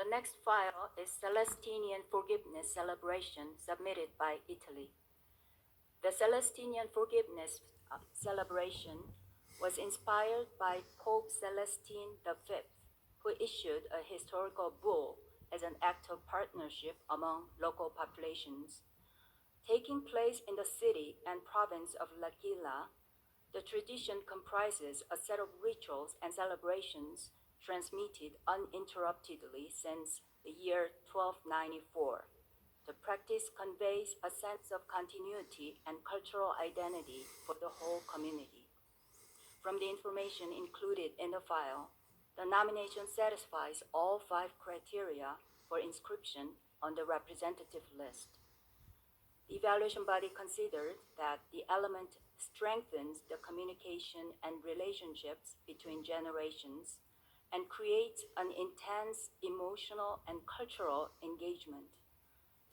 The next file is Celestinian Forgiveness Celebration submitted by Italy. The Celestinian Forgiveness celebration was inspired by Pope Celestine V, who issued a historical bull as an act of partnership among local populations. Taking place in the city and province of L'Aquila, the tradition comprises a set of rituals and celebrations transmitted uninterruptedly since the year 1294. The practice conveys a sense of continuity and cultural identity for the whole community. From the information included in the file, the nomination satisfies all 5 criteria for inscription on the representative list. The evaluation body considered that the element strengthens the communication and relationships between generations and creates an intense emotional and cultural engagement.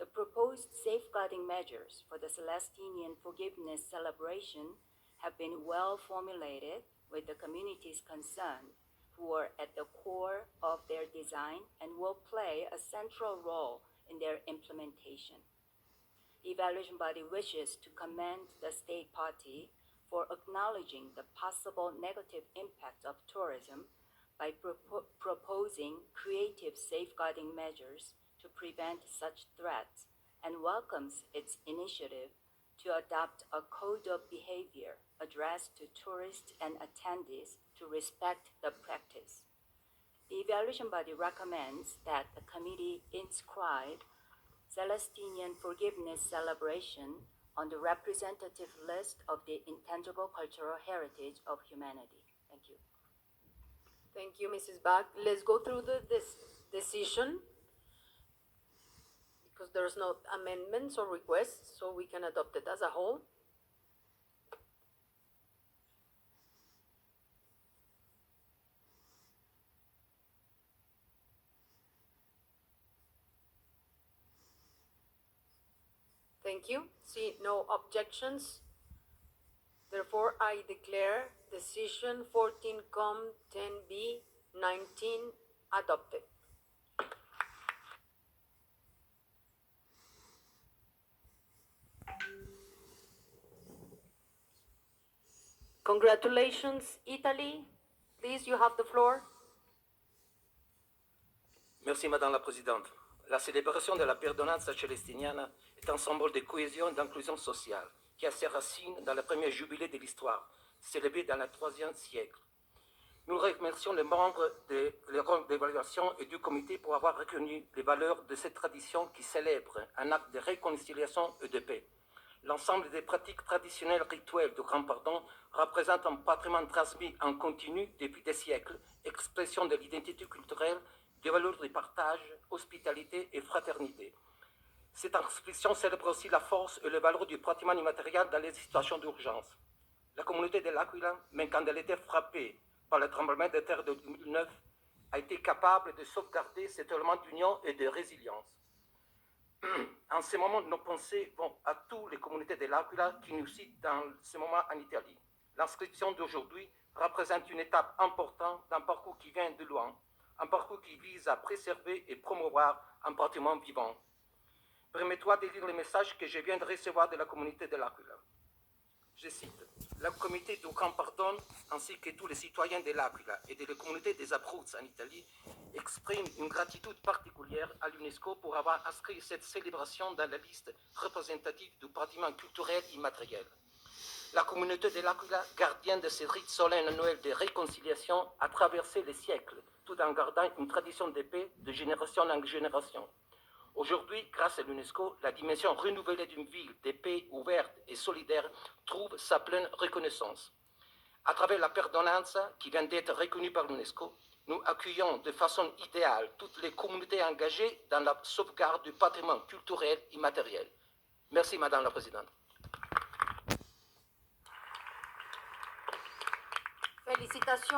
The proposed safeguarding measures for the Celestinian Forgiveness celebration have been well formulated with the communities concerned, who are at the core of their design and will play a central role in their implementation. The evaluation body wishes to commend the state party for acknowledging the possible negative impact of tourism by proposing creative safeguarding measures to prevent such threats, and welcomes its initiative to adopt a code of behavior addressed to tourists and attendees to respect the practice. The evaluation body recommends that the committee inscribe Celestinian Forgiveness celebration on the representative list of the intangible cultural heritage of humanity. Thank you. Thank you, Mrs. Bach. Let's go through this decision because there's no amendments or requests, so we can adopt it as a whole. Thank you. See no objections. Therefore, I declare decision 14-10B-19 adopted. Congratulations, Italy. Please, you have the floor. Merci, Madame la Présidente. La célébration de la perdonanza celestiniana est un symbole de cohésion et d'inclusion sociale qui a ses racines dans le premier jubilé de l'histoire, célébré dans le IIIe siècle. Nous remercions les membres de l'évaluation et du comité pour avoir reconnu les valeurs de cette tradition qui célèbre un acte de réconciliation et de paix. L'ensemble des pratiques traditionnelles rituelles du Grand Pardon représente un patrimoine transmis en continu depuis des siècles, expression de l'identité culturelle, des valeurs de partage, hospitalité et fraternité. Cette inscription célèbre aussi la force et les valeurs du patrimoine immatériel dans les situations d'urgence. La communauté de l'Aquila, même quand elle était frappée par le tremblement de terre de 2009, a été capable de sauvegarder cet élément d'union et de résilience. En ce moment, nos pensées vont à toutes les communautés de l'Aquila qui nous citent dans ce moment en Italie. L'inscription d'aujourd'hui représente une étape importante d'un parcours qui vient de loin, un parcours qui vise à préserver et promouvoir un patrimoine vivant. Permets-moi de lire le message que je viens de recevoir de la communauté de l'Aquila. Je cite: « Le comité du Grand Pardon, ainsi que tous les citoyens de l'Aquila et de la communauté des Abruzes en Italie, expriment une gratitude particulière à l'UNESCO pour avoir inscrit cette célébration dans la liste représentative du patrimoine culturel immatériel. La communauté de l'Aquila, gardienne de ce rite solennel annuel de réconciliation, a traversé les siècles, tout en gardant une tradition de paix de génération en génération. Aujourd'hui, grâce à l'UNESCO, la dimension renouvelée d'une ville de paix ouverte et solidaire trouve sa pleine reconnaissance. À travers la perdonanza, qui vient d'être reconnue par l'UNESCO, nous accueillons de façon idéale toutes les communautés engagées dans la sauvegarde du patrimoine culturel immatériel. Merci, Madame la Présidente. Félicitations.